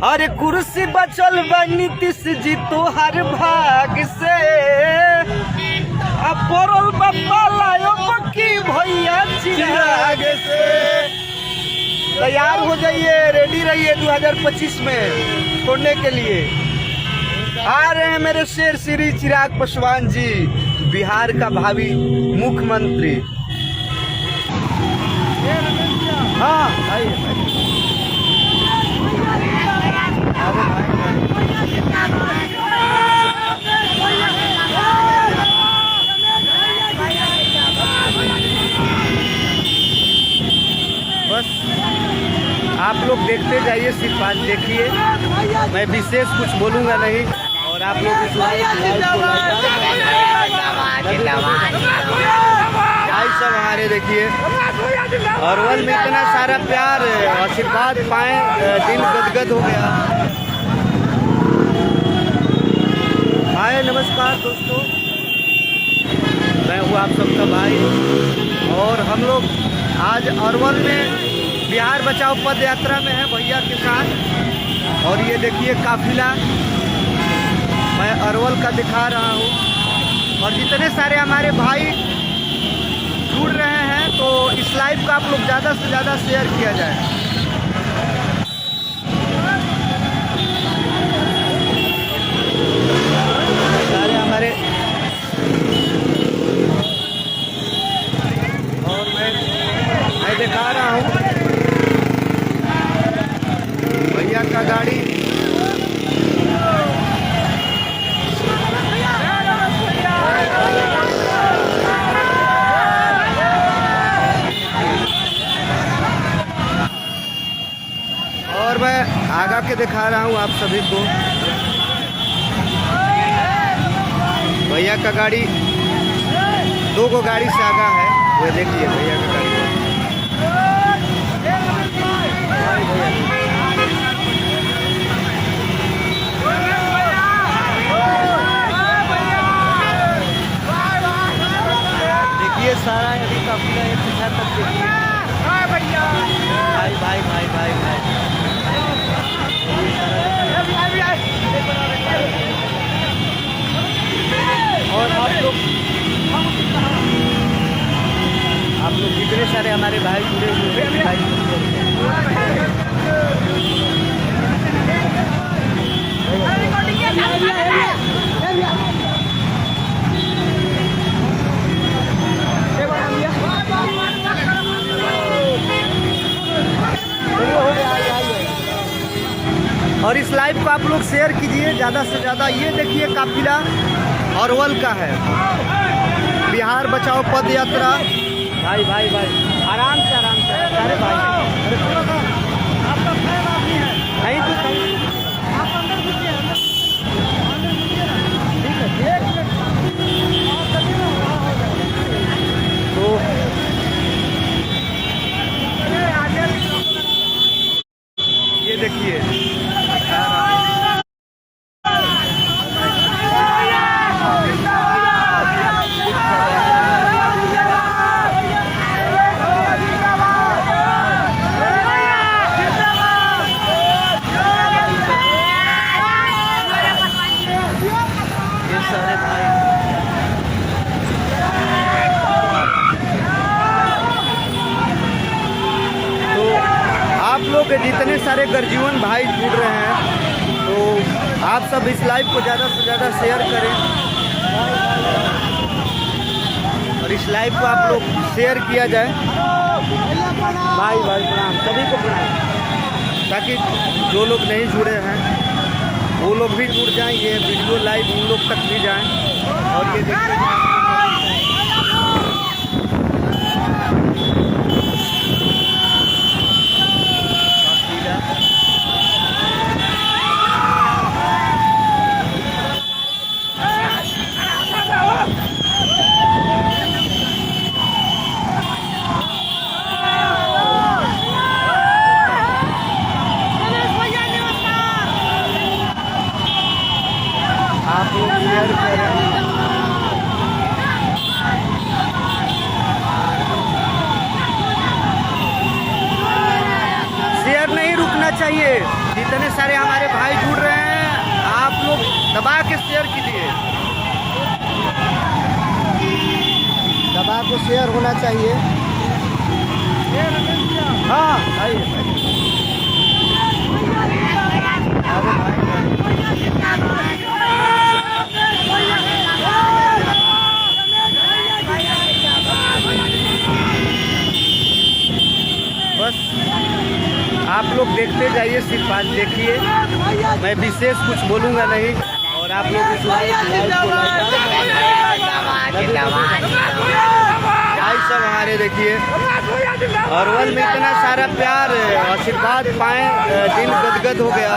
अरे कुर्सी बचल बा नीतीश जी तोहर भाग से, अब पड़ल बापा लायो पक्की भैया चिराग से। तैयार हो जाइए, रेडी रहिए 2025 में छोड़ने के लिए। आ रहे हैं मेरे शेर श्री चिराग पासवान जी, बिहार का भावी मुख्यमंत्री। हाँ भाई बस आप लोग देखते जाइए, सिर्फ आज देखिए, मैं विशेष कुछ बोलूँगा नहीं। और आप लोग भाई सब हमारे देखिए, अरवल में इतना सारा प्यार आशीर्वाद पाए, दिल गदगद हो गया। हाय नमस्कार दोस्तों, मैं हूँ आप सबका भाई, और हम लोग आज अरवल में बिहार बचाओ पद यात्रा में है भैया के साथ। और ये देखिए काफिला मैं अरवल का दिखा रहा हूँ, और जितने सारे हमारे भाई जुड़ रहे हैं तो इस लाइव का आप लोग ज़्यादा से ज़्यादा शेयर किया जाए। सारे हमारे, और मैं दिखा रहा हूँ भैया का गाड़ी। और मैं आगा के दिखा रहा हूँ आप सभी को, भैया का गाड़ी 2 गो गाड़ी से आगा है, वो देखिए भैया का गाड़ी। देखिए सारा अभी काफिला एक दिशा तक देखिए। भाई भाई भाई भाई भाई और आप लोग जितने सारे हमारे भाई जुड़े हुए और इस लाइव को आप लोग शेयर कीजिए ज़्यादा से ज़्यादा। ये देखिए काफिला अरवल का है, बिहार बचाओ पद यात्रा। भाई भाई भाई आराम से अरे भाई आपका फैन आदमी है, नहीं तो आप अंदर घुसिए, तो ये देखिए जितने सारे गर्जीवन भाई जुड़ रहे हैं तो आप सब इस लाइव को ज़्यादा से ज़्यादा शेयर करें, और इस लाइव को आप लोग शेयर किया जाए। भाई भाई प्रणाम, सभी को प्रणाम, ताकि जो लोग नहीं जुड़े हैं वो लोग भी जुड़ जाएं, ये वीडियो लाइव उन लोग तक भी जाएं। और ये देखिए आप लोग शेयर करें। इतने सारे हमारे भाई जुड़ रहे हैं, आप लोग दबा के शेयर कीजिए, दबा को शेयर होना चाहिए। हाँ आइए बस आप लोग देखते जाइए, सिर्फ आज देखिए, मैं विशेष कुछ बोलूँगा नहीं। और आप लोग इस भाई सब हमारे देखिए अरवल में इतना सारा प्यार आशीर्वाद पाए, दिल गदगद हो गया।